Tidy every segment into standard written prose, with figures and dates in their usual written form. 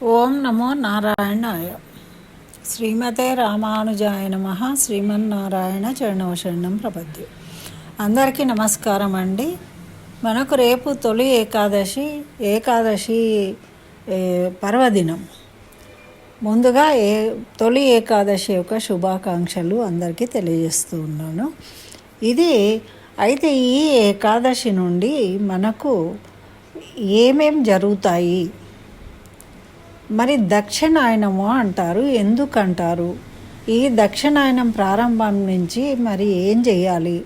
ఓం నమో నారాయణాయ. శ్రీమతే రామానుజాయ నమః. శ్రీమన్నారాయణ చరణం ప్రపద్య. అందరికీ నమస్కారం అండి. మనకు రేపు తొలి ఏకాదశి పర్వదినం. ముందుగా తొలి ఏకాదశి యొక్క శుభాకాంక్షలు అందరికీ తెలియజేస్తూ ఉన్నాను. అయితే ఈ ఏకాదశి నుండి మనకు ఏమేం జరుగుతాయి, మరి దక్షిణాయనము అంటారు. ఎందుకంటారు? ఈ దక్షిణాయనం ప్రారంభం నుంచి మరి ఏం చేయాలి,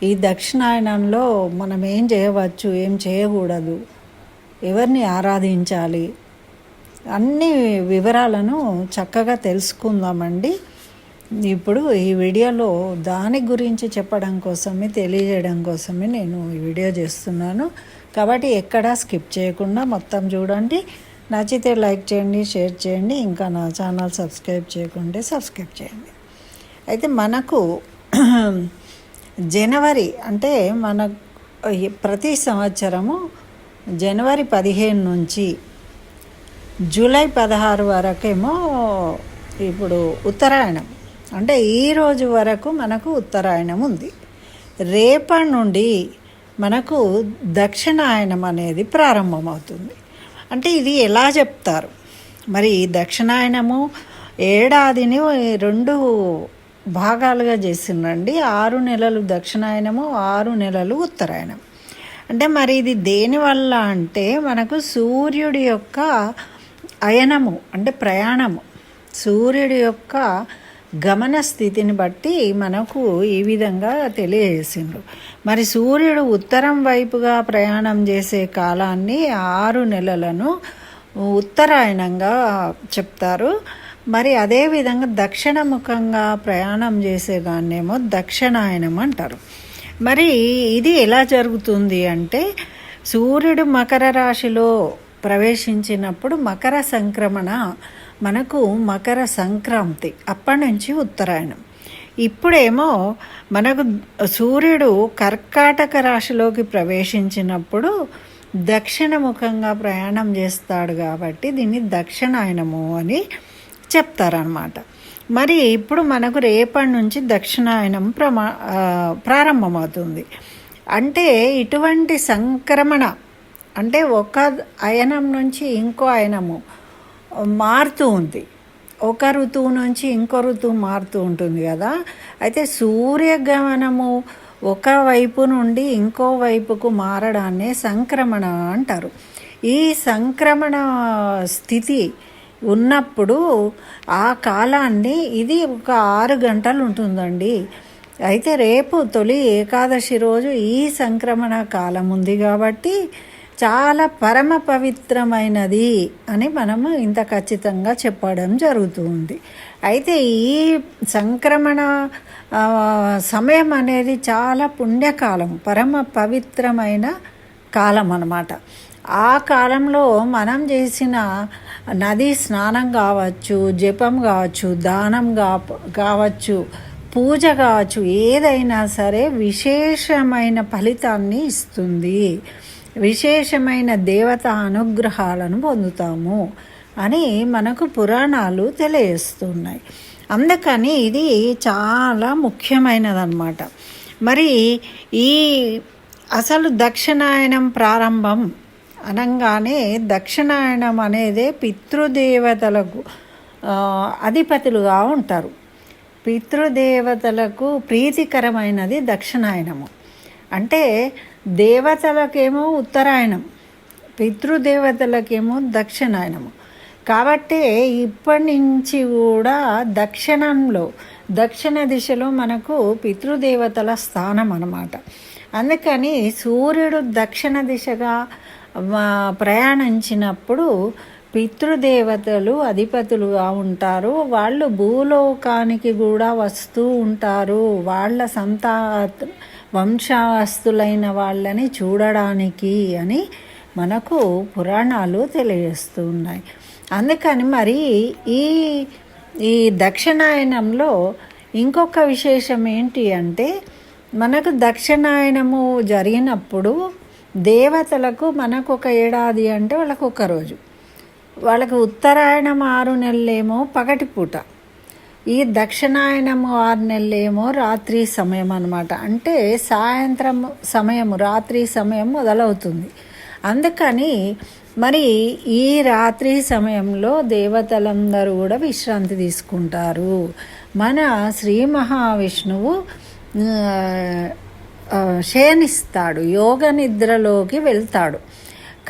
ఈ దక్షిణాయనంలో మనం ఏం చేయవచ్చు, ఏం చేయకూడదు, ఎవరిని ఆరాధించాలి, అన్ని వివరాలను చక్కగా తెలుసుకుందామండి. ఇప్పుడు ఈ వీడియోలో దాని గురించి చెప్పడం కోసమే, తెలియజేయడం కోసమే నేను ఈ వీడియో చేస్తున్నాను. కాబట్టి ఎక్కడా స్కిప్ చేయకుండా మొత్తం చూడండి. నచ్చితే లైక్ చేయండి, షేర్ చేయండి. ఇంకా నా ఛానల్ సబ్స్క్రైబ్ చేయకుంటే సబ్స్క్రైబ్ చేయండి. అయితే మనకు జనవరి అంటే మన ప్రతి సంవత్సరము జనవరి 15 నుంచి జూలై 16 వరకేమో ఇప్పుడు ఉత్తరాయణం, అంటే ఈరోజు వరకు మనకు ఉత్తరాయణం ఉంది. రేపటి నుండి మనకు దక్షిణాయనం అనేది ప్రారంభమవుతుంది. అంటే ఇది ఎలా చెప్తారు? మరి దక్షిణాయనము ఏడాదిని 2 భాగాలుగా చేసిందండి. 6 నెలలు దక్షిణాయనము, 6 నెలలు ఉత్తరాయణం. అంటే మరి ఇది దేనివల్ల అంటే మనకు సూర్యుడి యొక్క అయనము అంటే ప్రయాణము, సూర్యుడి యొక్క గమన స్థితిని బట్టి మనకు ఈ విధంగా తెలియజేసిండ్రు. మరి సూర్యుడు ఉత్తరం వైపుగా ప్రయాణం చేసే కాలాన్ని 6 నెలలను ఉత్తరాయణంగా చెప్తారు. మరి అదేవిధంగా దక్షిణముఖంగా ప్రయాణం చేసేదాన్నేమో దక్షిణాయనం అంటారు. మరి ఇది ఎలా జరుగుతుంది అంటే సూర్యుడు మకర రాశిలో ప్రవేశించినప్పుడు మకర సంక్రమణ, మనకు మకర సంక్రాంతి, అప్పటి నుంచి ఉత్తరాయణం. ఇప్పుడేమో మనకు సూర్యుడు కర్కాటక రాశిలోకి ప్రవేశించినప్పుడు దక్షిణముఖంగా ప్రయాణం చేస్తాడు కాబట్టి దీన్ని దక్షిణాయనము అని చెప్తారనమాట. మరి ఇప్పుడు మనకు రేపటి నుంచి దక్షిణాయనం ప్రారంభమవుతుంది. అంటే ఇటువంటి సంక్రమణ అంటే ఒక అయనం నుంచి ఇంకో అయనము మారుతూ ఉంది, ఒక ఋతువు నుంచి ఇంకో ఋతువు మారుతూ ఉంటుంది కదా. అయితే సూర్యగమనము ఒక వైపు నుండి ఇంకో వైపుకు మారడాన్నే సంక్రమణ అంటారు. ఈ సంక్రమణ స్థితి ఉన్నప్పుడు ఆ కాలాన్ని ఇది ఒక 6 గంటలు ఉంటుందండి. అయితే రేపు తొలి ఏకాదశి రోజు ఈ సంక్రమణ కాలం ఉంది కాబట్టి చాలా పరమ పవిత్రమైనది అని మనము ఇంత ఖచ్చితంగా చెప్పడం జరుగుతుంది. అయితే ఈ సంక్రమణ సమయం అనేది చాలా పుణ్యకాలం, పరమ పవిత్రమైన కాలం అన్నమాట. ఆ కాలంలో మనం చేసిన నదీ స్నానం కావచ్చు, జపం కావచ్చు, దానం కావచ్చు, పూజ కావచ్చు, ఏదైనా సరే విశేషమైన ఫలితాన్ని ఇస్తుంది, విశేషమైన దేవత అనుగ్రహాలను పొందుతాము అని మనకు పురాణాలు తెలియజేస్తున్నాయి. అందుకని ఇది చాలా ముఖ్యమైనదన్నమాట. మరి ఈ అసలు దక్షిణాయనం ప్రారంభం అనగానే దక్షిణాయనం అనేదే పితృదేవతలకు అధిపతులుగా ఉంటారు. పితృదేవతలకు ప్రీతికరమైనది దక్షిణాయనము. అంటే దేవతలకేమో ఉత్తరాయణం, పితృదేవతలకేమో దక్షిణాయనము. కాబట్టి ఇప్పటి నుంచి కూడా దక్షిణ దిశలో మనకు పితృదేవతల స్థానం అన్నమాట. అందుకని సూర్యుడు దక్షిణ దిశగా ప్రయాణించినప్పుడు పితృదేవతలు అధిపతులుగా ఉంటారు. వాళ్ళు భూలోకానికి కూడా వస్తూ ఉంటారు, వాళ్ళ వంశస్థులైన వాళ్ళని చూడడానికి అని మనకు పురాణాలు తెలియజేస్తూ ఉన్నాయి. అందుకని మరి ఈ దక్షిణాయనంలో ఇంకొక విశేషం ఏంటి అంటే మనకు దక్షిణాయనము జరిగినప్పుడు దేవతలకు మనకు ఒక ఏడాది అంటే వాళ్ళకు ఒక రోజు, వాళ్ళకి ఉత్తరాయణం 6 నెలలేమో పగటిపూట, ఈ దక్షిణాయనము 6 నెలలేమో రాత్రి సమయం అన్నమాట. అంటే సాయంత్రం సమయం, రాత్రి సమయం మొదలవుతుంది. అందుకని మరి ఈ రాత్రి సమయంలో దేవతలందరూ కూడా విశ్రాంతి తీసుకుంటారు. మన శ్రీ మహావిష్ణువు శయనిస్తాడు, యోగ నిద్రలోకి వెళ్తాడు.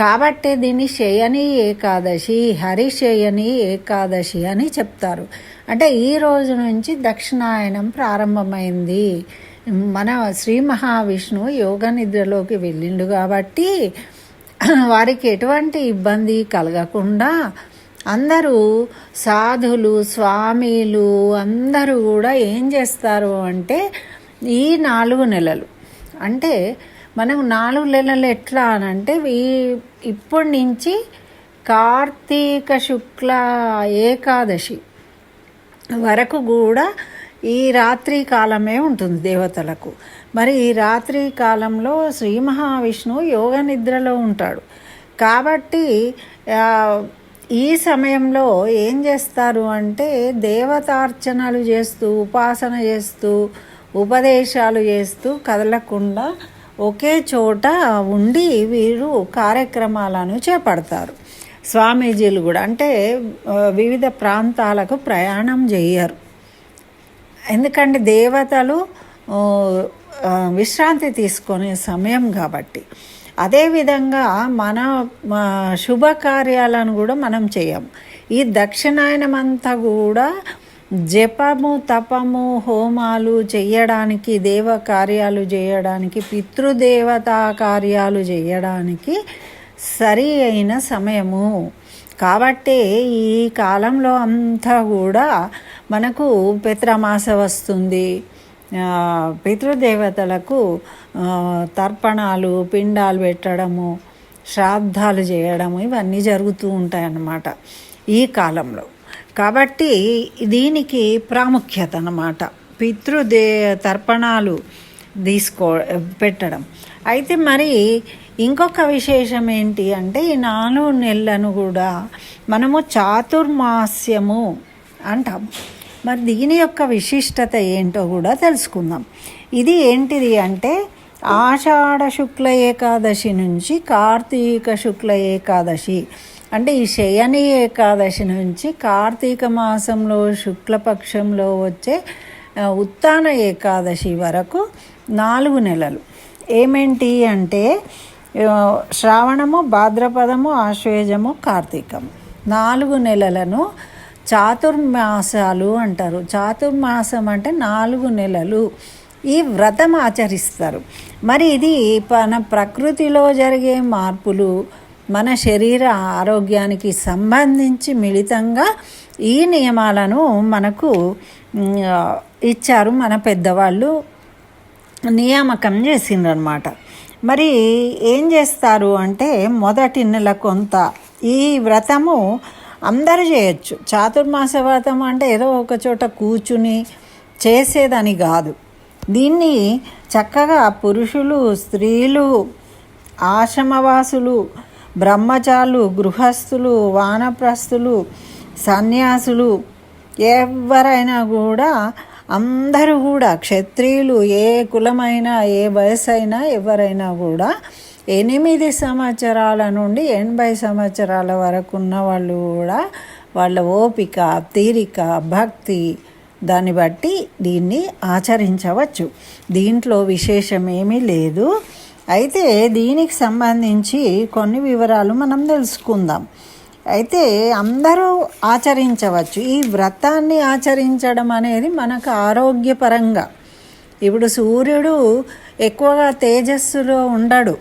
కాబట్టి దీన్ని శయని ఏకాదశి, హరిశయని ఏకాదశి అని చెప్తారు. అంటే ఈ రోజు నుంచి దక్షిణాయనం ప్రారంభమైంది. మన శ్రీ మహావిష్ణువు యోగ నిద్రలోకి వెళ్ళిండు కాబట్టి వారికి ఎటువంటి ఇబ్బంది కలగకుండా అందరూ సాధులు, స్వామీలు అందరూ కూడా ఏం చేస్తారు అంటే ఈ 4 నెలలు, అంటే మనం 4 నెలలు ఎట్లా అనంటే ఇప్పటి నుంచి కార్తీక శుక్ల ఏకాదశి వరకు కూడా ఈ రాత్రి కాలమే ఉంటుంది దేవతలకు. మరి ఈ రాత్రి కాలంలో శ్రీ మహావిష్ణువు యోగ నిద్రలో ఉంటాడు. కాబట్టి ఈ సమయంలో ఏం చేస్తారు అంటే దేవతార్చనలు చేస్తూ, ఉపాసన చేస్తూ, ఉపదేశాలు చేస్తూ కదలకుండా ఒకే చోట ఉండి వీరు కార్యక్రమాలను చేపడతారు. స్వామీజీలు కూడా అంటే వివిధ ప్రాంతాలకు ప్రయాణం చేయరు. ఎందుకంటే దేవతలు విశ్రాంతి తీసుకునే సమయం కాబట్టి. అదేవిధంగా మన శుభకార్యాలను కూడా మనం చేయం. ఈ దక్షిణాయనం అంతా కూడా జపము, తపము, హోమాలు చేయడానికి, దేవ కార్యాలు చేయడానికి, పితృదేవతా కార్యాలు చేయడానికి సరి అయిన సమయము. కాబట్టి ఈ కాలంలో అంతా కూడా మనకు పితృమాస వస్తుంది. పితృదేవతలకు తర్పణాలు, పిండాలు పెట్టడము, శ్రాద్ధాలు చేయడము ఇవన్నీ జరుగుతూ ఉంటాయన్నమాట ఈ కాలంలో. కాబట్టి దీనికి ప్రాముఖ్యత అన్నమాట, తర్పణాలు పెట్టడం. అయితే మరి ఇంకొక విశేషం ఏంటి అంటే ఈ 4 నెలలను కూడా మనము చాతుర్మాస్యము అంటాం. మరి దీని యొక్క విశిష్టత ఏంటో కూడా తెలుసుకుందాం. ఇది ఏంటిది అంటే ఆషాఢ శుక్ల ఏకాదశి నుంచి కార్తీక శుక్ల ఏకాదశి, అంటే ఈ శయని ఏకాదశి నుంచి కార్తీక మాసంలో శుక్లపక్షంలో వచ్చే ఉత్తాన ఏకాదశి వరకు 4 నెలలు. ఏమేంటి అంటే శ్రావణము, భాద్రపదము, ఆశ్వేజము, కార్తీకము 4 నెలలను చాతుర్మాసాలు అంటారు. చాతుర్మాసం అంటే 4 నెలలు ఈ వ్రతం ఆచరిస్తారు. మరి ఇది మన ప్రకృతిలో జరిగే మార్పులు, మన శరీర ఆరోగ్యానికి సంబంధించి మిళితంగా ఈ నియమాలను మనకు ఇచ్చారు. మన పెద్దవాళ్ళు నియామకం చేసిండ్రనమాట. మరి ఏం చేస్తారు అంటే మొదటి నెల కొంత ఈ వ్రతము అందరూ చేయొచ్చు. చాతుర్మాస వ్రతం అంటే ఏదో ఒక చోట కూర్చుని చేసేదని కాదు. దీన్ని చక్కగా పురుషులు, స్త్రీలు, ఆశ్రమవాసులు, బ్రహ్మచారులు, గృహస్థులు, వానప్రస్థులు, సన్యాసులు ఎవరైనా కూడా, అందరూ కూడా, క్షత్రియులు, ఏ కులమైనా, ఏ వయసు అయినా ఎవరైనా కూడా 8 సంవత్సరాల నుండి 80 సంవత్సరాల వరకు ఉన్న వాళ్ళు కూడా వాళ్ళ ఓపిక, తీరిక, భక్తి దాన్ని బట్టి దీన్ని ఆచరించవచ్చు. దీంట్లో విశేషం ఏమీ లేదు. అయితే దీనికి సంబంధించి కొన్ని వివరాలు మనం తెలుసుకుందాం. అయితే అందరూ ఆచరించవచ్చు. ఈ వ్రతాన్ని ఆచరించడం అనేది మనకు ఆరోగ్యపరంగా, ఇప్పుడు సూర్యుడు ఎక్కువగా తేజస్సులో ఉండడు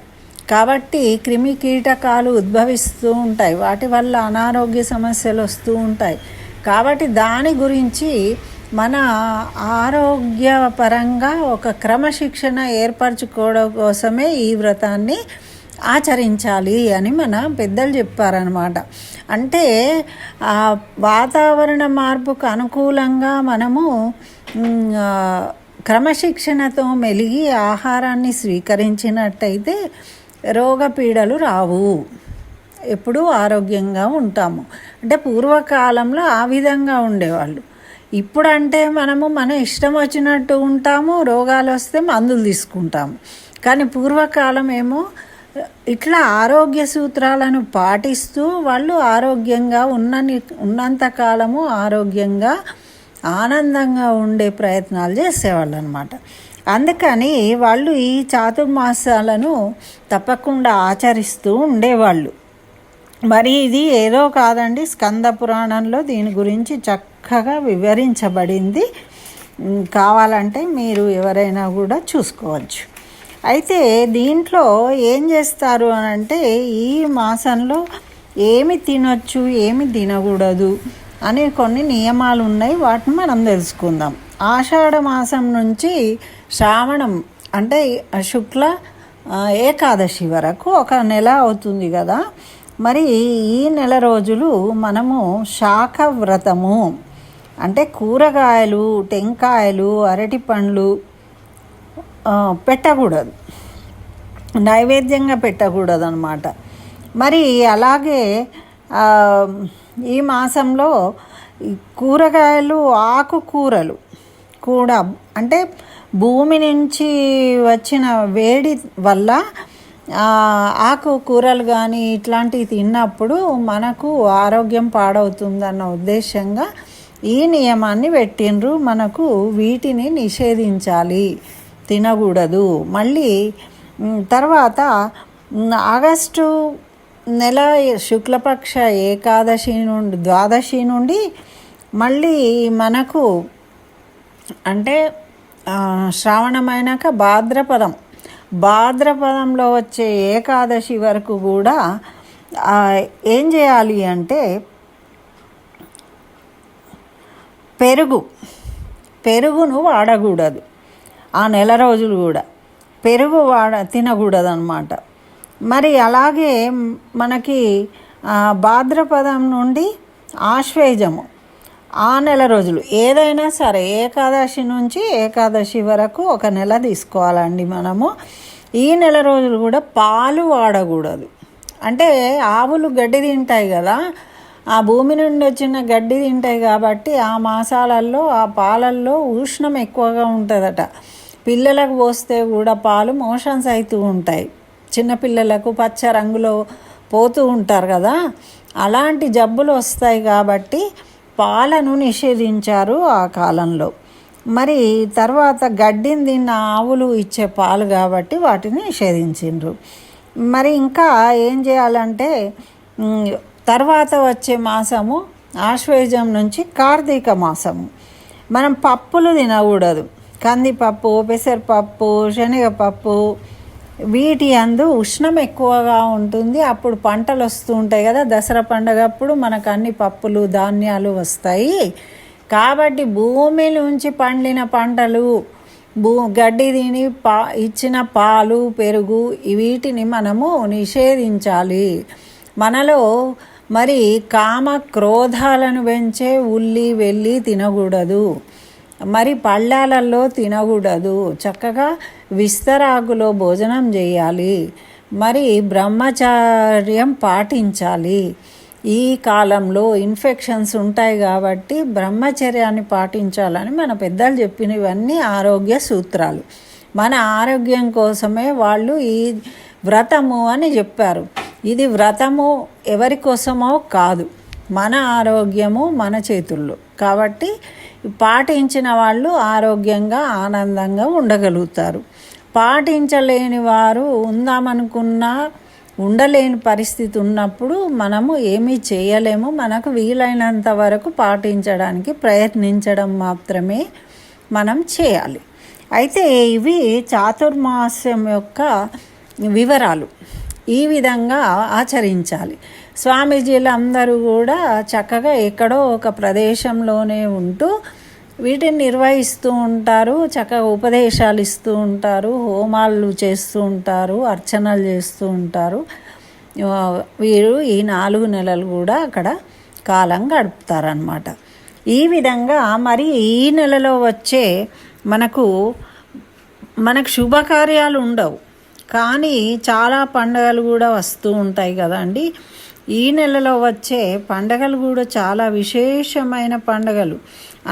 కాబట్టి క్రిమి కీటకాలు ఉద్భవిస్తూ ఉంటాయి, వాటి వల్ల అనారోగ్య సమస్యలు వస్తూ ఉంటాయి. కాబట్టి దాని గురించి మన ఆరోగ్యపరంగా ఒక క్రమశిక్షణ ఏర్పరచుకోవడం కోసమే ఈ వ్రతాన్ని ఆచరించాలి అని మన పెద్దలు చెప్పారనమాట. అంటే ఆ వాతావరణ మార్పుకు అనుకూలంగా మనము క్రమశిక్షణతో మెలిగి ఆహారాన్ని స్వీకరించినట్టయితే రోగపీడలు రావు. ఎప్పుడూ ఆరోగ్యంగా ఉంటాము. అంటే పూర్వకాలంలో ఆ విధంగా ఉండేవాళ్ళు. ఇప్పుడంటే మనము మన ఇష్టం వచ్చినట్టు ఉంటాము, రోగాలు వస్తే మందులు తీసుకుంటాము. కానీ పూర్వకాలం ఏమో ఇట్లా ఆరోగ్య సూత్రాలను పాటిస్తూ వాళ్ళు ఆరోగ్యంగా ఉన్నంతకాలము ఆరోగ్యంగా ఆనందంగా ఉండే ప్రయత్నాలు చేసేవాళ్ళు అనమాట. అందుకని వాళ్ళు ఈ చాతుర్మాసాలను తప్పకుండా ఆచరిస్తూ ఉండేవాళ్ళు. మరి ఇది ఏదో కాదండి, స్కంద పురాణంలో దీని గురించి చక్కగా వివరించబడింది. కావాలంటే మీరు ఎవరైనా కూడా చూసుకోవచ్చు. అయితే దీంట్లో ఏం చేస్తారు అని అంటే, ఈ మాసంలో ఏమి తినొచ్చు ఏమి తినకూడదు అనే కొన్ని నియమాలు ఉన్నాయి. వాటిని మనం తెలుసుకుందాం. ఆషాఢ మాసం నుంచి శ్రావణం అంటే శుక్ల ఏకాదశి వరకు ఒక నెల అవుతుంది కదా. మరి ఈ నెల రోజులు మనము శాఖ వ్రతము అంటే కూరగాయలు, టెంకాయలు, అరటి పండ్లు పెట్టకూడదు, నైవేద్యంగా పెట్టకూడదు అన్నమాట. మరి అలాగే ఈ మాసంలో కూరగాయలు, ఆకుకూరలు కూడా అంటే భూమి నుంచి వచ్చిన వేడి వల్ల ఆకుకూరలు కానీ ఇట్లాంటివి తిన్నప్పుడు మనకు ఆరోగ్యం పాడవుతుందన్న ఉద్దేశంగా ఈ నియమాన్ని పెట్టిండ్రు. మనకు వీటిని నిషేధించాలి, తినకూడదు. మళ్ళీ తర్వాత ఆగస్టు నెల శుక్లపక్ష ఏకాదశి నుండి ద్వాదశి నుండి మళ్ళీ మనకు అంటే శ్రావణమైనాక భాద్రపదంలో వచ్చే ఏకాదశి వరకు కూడా ఏం చేయాలి అంటే పెరుగును వాడకూడదు. ఆ నెల రోజులు కూడా పెరుగు తినకూడదు అన్నమాట. మరి అలాగే మనకి భాద్రపదం నుండి ఆశ్వేజము ఆ నెల రోజులు ఏదైనా సరే ఏకాదశి నుంచి ఏకాదశి వరకు ఒక నెల తీసుకోవాలండి మనము. ఈ నెల రోజులు కూడా పాలు వాడకూడదు. అంటే ఆవులు గడ్డి తింటాయి కదా, ఆ భూమి నుండి వచ్చిన గడ్డి తింటాయి కాబట్టి ఆ మాసాలలో ఆ పాలల్లో ఉష్ణం ఎక్కువగా ఉంటుందట. పిల్లలకు పోస్తే కూడా పాలు మోషన్స్ అవుతూ ఉంటాయి. చిన్నపిల్లలకు పచ్చ రంగులో పోతూ ఉంటారు కదా, అలాంటి జబ్బులు వస్తాయి కాబట్టి పాలను నిషేధించారు ఆ కాలంలో. మరి తర్వాత గడ్డిని తిన్న ఆవులు ఇచ్చే పాలు కాబట్టి వాటిని నిషేధించిండ్రు. మరి ఇంకా ఏం చేయాలంటే తర్వాత వచ్చే మాసము ఆశ్వేజం నుంచి కార్తీక మాసము. మనం పప్పులు తినకూడదు. కందిపప్పు, పెసరపప్పు, శనగపప్పు వీటి అందు ఉష్ణం ఎక్కువగా ఉంటుంది. అప్పుడు పంటలు వస్తూ ఉంటాయి కదా, దసరా పండుగ అప్పుడు మనకు అన్ని పప్పులు ధాన్యాలు వస్తాయి కాబట్టి భూమి నుంచి పండిన పంటలు, గడ్డి తిని ఇచ్చిన పాలు, పెరుగు వీటిని మనము నిషేధించాలి. మనలో మరి కామ క్రోధాలను పెంచే ఉల్లి వెల్లి తినకూడదు. మరి పళ్ళాలలో తినకూడదు. చక్కగా విస్తరాకులో భోజనం చేయాలి. మరి బ్రహ్మచర్యం పాటించాలి. ఈ కాలంలో ఇన్ఫెక్షన్స్ ఉంటాయి కాబట్టి బ్రహ్మచర్యాన్ని పాటించాలని మన పెద్దలు చెప్పినవన్నీ ఆరోగ్య సూత్రాలు. మన ఆరోగ్యం కోసమే వాళ్ళు ఈ వ్రతము అని చెప్పారు. ఇది వ్రతము ఎవరి కోసమో కాదు, మన ఆరోగ్యము మన చేతుల్లో కాబట్టి పాటించిన వాళ్ళు ఆరోగ్యంగా ఆనందంగా ఉండగలుగుతారు. పాటించలేని వారు ఉందామనుకున్నా ఉండలేని పరిస్థితి ఉన్నప్పుడు మనము ఏమీ చేయలేము. మనకు వీలైనంత వరకు పాటించడానికి ప్రయత్నించడం మాత్రమే మనం చేయాలి. అయితే ఇవి చాతుర్మాస్యం యొక్క వివరాలు. ఈ విధంగా ఆచరించాలి. స్వామీజీలు అందరూ కూడా చక్కగా ఎక్కడో ఒక ప్రదేశంలోనే ఉంటూ వీటిని నిర్వహిస్తూ ఉంటారు. చక్కగా ఉపదేశాలు ఇస్తూ ఉంటారు, హోమాలు చేస్తూ ఉంటారు, అర్చనలు చేస్తూ ఉంటారు. వీరు ఈ 4 నెలలు కూడా అక్కడ కాలం గడుపుతారనమాట. ఈ విధంగా మరి ఈ నెలలో వచ్చే మనకు శుభకార్యాలు ఉండవు, కానీ చాలా పండుగలు కూడా వస్తూ ఉంటాయి కదండి. ఈ నెలలో వచ్చే పండగలు కూడా చాలా విశేషమైన పండగలు.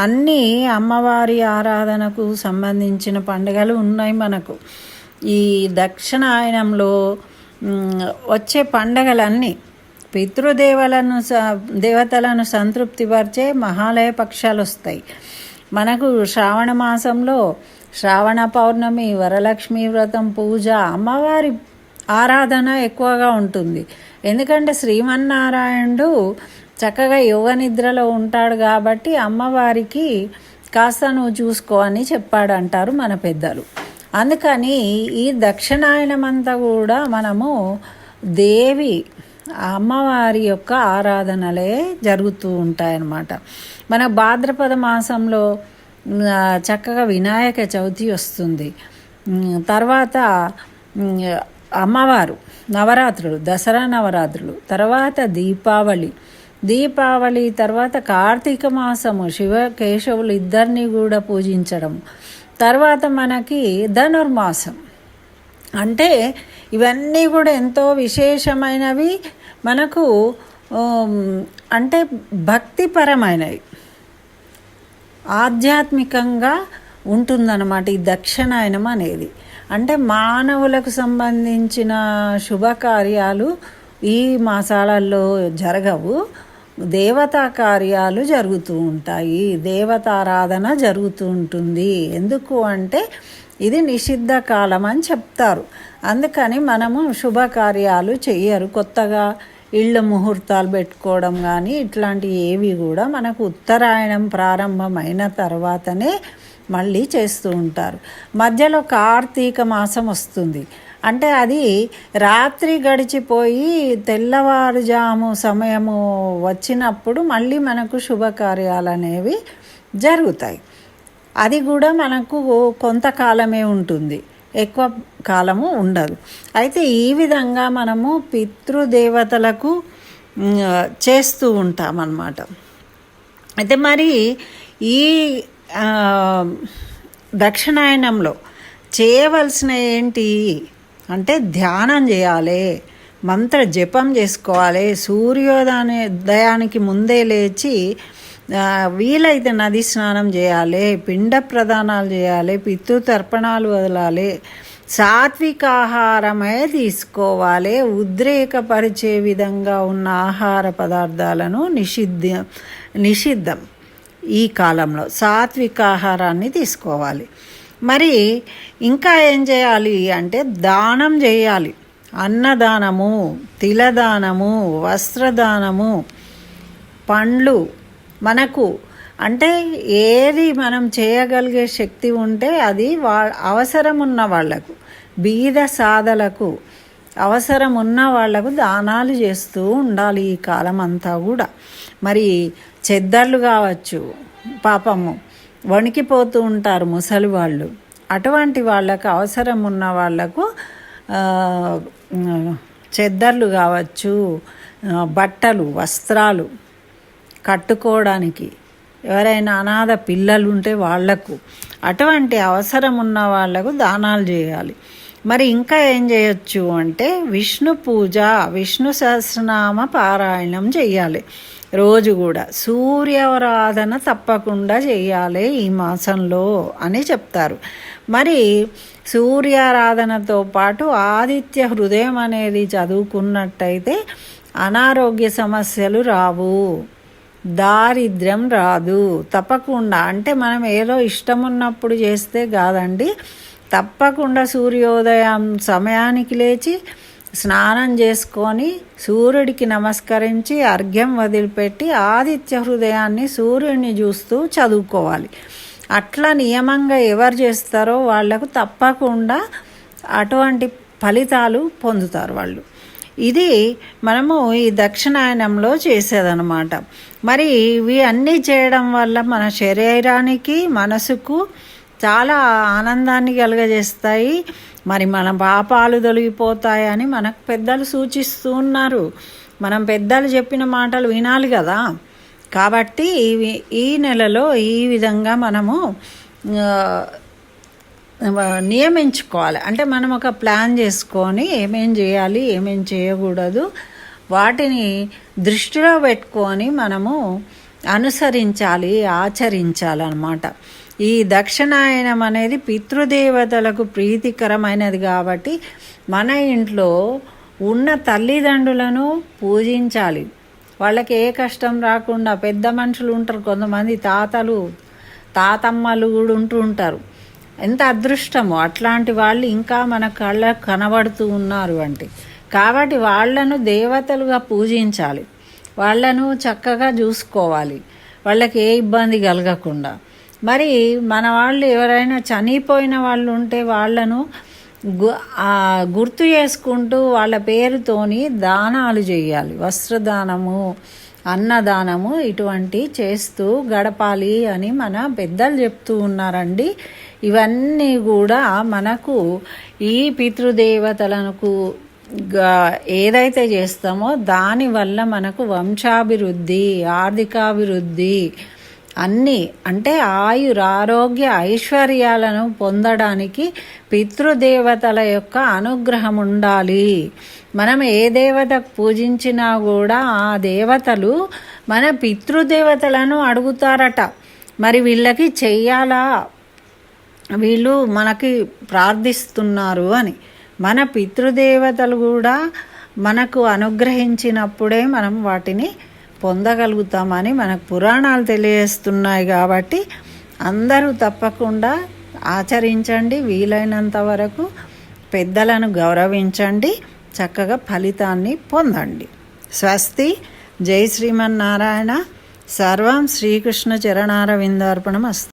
అన్నీ అమ్మవారి ఆరాధనకు సంబంధించిన పండుగలు ఉన్నాయి మనకు. ఈ దక్షిణాయనంలో వచ్చే పండగలన్నీ దేవతలను సంతృప్తిపరిచే మహాలయ పక్షాలు వస్తాయి మనకు. శ్రావణ మాసంలో శ్రావణ పౌర్ణమి, వరలక్ష్మి వ్రతం, పూజ, అమ్మవారి ఆరాధన ఎక్కువగా ఉంటుంది. ఎందుకంటే శ్రీమన్నారాయణుడు చక్కగా యోగ నిద్రలో ఉంటాడు కాబట్టి అమ్మవారికి కాస్త నువ్వు చూసుకో అని చెప్పాడు అంటారు మన పెద్దలు. అందుకని ఈ దక్షిణాయనం అంతా కూడా మనము దేవి అమ్మవారి యొక్క ఆరాధనలే జరుగుతూ ఉంటాయన్నమాట. మన భాద్రపద మాసంలో చక్కగా వినాయక చవితి వస్తుంది. తర్వాత అమ్మవారు నవరాత్రులు, దసరా నవరాత్రులు, తర్వాత దీపావళి తర్వాత కార్తీక మాసము శివ కేశవులు ఇద్దరిని కూడా పూజించడం, తర్వాత మనకి ధనుర్మాసం. అంటే ఇవన్నీ కూడా ఎంతో విశేషమైనవి మనకు, అంటే భక్తిపరమైనవి, ఆధ్యాత్మికంగా ఉంటుందన్నమాట ఈ దక్షిణాయనం అనేది. అంటే మానవులకు సంబంధించిన శుభకార్యాలు ఈ మాసాలలో జరగవు, దేవతా కార్యాలు జరుగుతూ ఉంటాయి, దేవతారాధన జరుగుతూ ఉంటుంది. ఎందుకు అంటే ఇది నిషిద్ధ కాలం అని చెప్తారు. అందుకని మనము శుభకార్యాలు చెయ్యరు. కొత్తగా ఇళ్ళ ముహూర్తాలు పెట్టుకోవడం కానీ ఇట్లాంటివి ఏవి కూడా మనకు ఉత్తరాయణం ప్రారంభమైన తర్వాతనే మళ్ళీ చేస్తూ ఉంటారు. మధ్యలో కార్తీక మాసం వస్తుంది. అంటే అది రాత్రి గడిచిపోయి తెల్లవారుజాము సమయము వచ్చినప్పుడు మళ్ళీ మనకు శుభకార్యాలు అనేవి జరుగుతాయి. అది కూడా మనకు కొంతకాలమే ఉంటుంది, ఎక్కువ కాలము ఉండదు. అయితే ఈ విధంగా మనము పితృదేవతలకు చేస్తూ ఉంటామన్నమాట. అయితే మరి ఈ దక్షిణాయనంలో చేయవలసిన ఏంటి అంటే ధ్యానం చేయాలి, మంత్ర జపం చేసుకోవాలి, సూర్యోదయానికి ముందే లేచి వీలైతే నది స్నానం చేయాలి, పిండ ప్రదానాలు చేయాలి, పితృతర్పణాలు వదలాలి, సాత్విక ఆహారమే తీసుకోవాలి, ఉద్రేకపరిచే విధంగా ఉన్న ఆహార పదార్థాలను నిషిద్ధం. ఈ కాలంలో సాత్విక ఆహారాన్ని తీసుకోవాలి. మరి ఇంకా ఏం చేయాలి అంటే దానం చేయాలి. అన్నదానము, తిలదానము, వస్త్రదానము, పండ్లు, మనకు అంటే ఏది మనం చేయగలిగే శక్తి ఉంటే అది అవసరం ఉన్న వాళ్లకు, బీద సాధలకు, అవసరం ఉన్న వాళ్లకు దానాలు చేస్తూ ఉండాలి ఈ కాలం అంతా కూడా. మరి చెద్దర్లు కావచ్చు, పాపము వణికిపోతూ ఉంటారు ముసలి వాళ్ళు, అటువంటి వాళ్ళకు అవసరం ఉన్న వాళ్లకు చెద్దర్లు కావచ్చు, బట్టలు, వస్త్రాలు కట్టుకోవడానికి, ఎవరైనా అనాథ పిల్లలు ఉంటే వాళ్లకు, అటువంటి అవసరం ఉన్న వాళ్లకు దానాలు చేయాలి. మరి ఇంకా ఏం చేయొచ్చు అంటే విష్ణు పూజ, విష్ణు సహస్రనామ పారాయణం చేయాలి రోజు కూడా. సూర్యారాధన తప్పకుండా చేయాలి ఈ మాసంలో అని చెప్తారు. మరి సూర్యారాధనతో పాటు ఆదిత్య హృదయం అనేది చదువుకున్నట్టయితే అనారోగ్య సమస్యలు రావు, దారిద్ర్యం రాదు తప్పకుండా. అంటే మనం ఏదో ఇష్టం ఉన్నప్పుడు చేస్తే కాదండి, తప్పకుండా సూర్యోదయం సమయానికి లేచి స్నానం చేసుకొని సూర్యుడికి నమస్కరించి అర్ఘ్యం వదిలిపెట్టి ఆదిత్య హృదయాన్ని, సూర్యుడిని చూస్తూ చదువుకోవాలి. అట్లా నియమంగా ఎవరు చేస్తారో వాళ్లకు తప్పకుండా అటువంటి ఫలితాలు పొందుతారు వాళ్ళు. ఇది మనము ఈ దక్షిణాయనంలో చేసేదన్నమాట. మరి ఇవి అన్నీ చేయడం వల్ల మన శరీరానికి, మనసుకు చాలా ఆనందాన్ని కలుగజేస్తాయి. మరి మన పాపాలు తొలగిపోతాయని మనకు పెద్దలు సూచిస్తూ ఉన్నారు. మనం పెద్దలు చెప్పిన మాటలు వినాలి కదా. కాబట్టి ఈ నెలలో ఈ విధంగా మనము నియమించుకోవాలి. అంటే మనం ఒక ప్లాన్ చేసుకొని ఏమేం చేయాలి, ఏమేం చేయకూడదు, వాటిని దృష్టిలో పెట్టుకొని మనము అనుసరించాలి, ఆచరించాలన్నమాట. ఈ దక్షిణాయనం అనేది పితృదేవతలకు ప్రీతికరమైనది కాబట్టి మన ఇంట్లో ఉన్న తల్లిదండ్రులను పూజించాలి. వాళ్ళకి ఏ కష్టం రాకుండా పెద్ద మనుషులు ఉంటారు, కొంతమంది తాతలు తాతమ్మలు కూడా ఉంటూ ఉంటారు. ఎంత అదృష్టమో అట్లాంటి వాళ్ళు ఇంకా మన కళ్ళకు కనబడుతూ ఉన్నారు అంటే. కాబట్టి వాళ్ళను దేవతలుగా పూజించాలి, వాళ్ళను చక్కగా చూసుకోవాలి, వాళ్ళకి ఏ ఇబ్బంది కలగకుండా. మరి మన వాళ్ళు ఎవరైనా చనిపోయిన వాళ్ళు ఉంటే వాళ్ళను గుర్తు చేసుకుంటూ వాళ్ళ పేరుతోని దానాలు చేయాలి. వస్త్రదానము, అన్నదానము ఇటువంటి చేస్తూ గడపాలి అని మన పెద్దలు చెప్తూ ఉన్నారండి. ఇవన్నీ కూడా మనకు ఈ పితృదేవతలకు ఏదైతే చేస్తామో దానివల్ల మనకు వంశాభివృద్ధి, ఆర్థికాభివృద్ధి అన్నీ అంటే ఆరోగ్య ఐశ్వర్యాలను పొందడానికి పితృదేవతల యొక్క అనుగ్రహం ఉండాలి. మనం ఏ దేవతకు పూజించినా కూడా ఆ దేవతలు మన పితృదేవతలను అడుగుతారట, మరి వీళ్ళకి చెయ్యాలా, వీళ్ళు మనకి ప్రార్థిస్తున్నారు అని. మన పితృదేవతలు కూడా మనకు అనుగ్రహించినప్పుడే మనం వాటిని పొందగలుగుతామని మనకు పురాణాలు తెలియజేస్తున్నాయి. కాబట్టి అందరూ తప్పకుండా ఆచరించండి, వీలైనంత వరకు పెద్దలను గౌరవించండి, చక్కగా ఫలితాన్ని పొందండి. స్వస్తి. జై శ్రీమన్నారాయణ. సర్వం శ్రీకృష్ణ చరణారవిందార్పణమస్తు.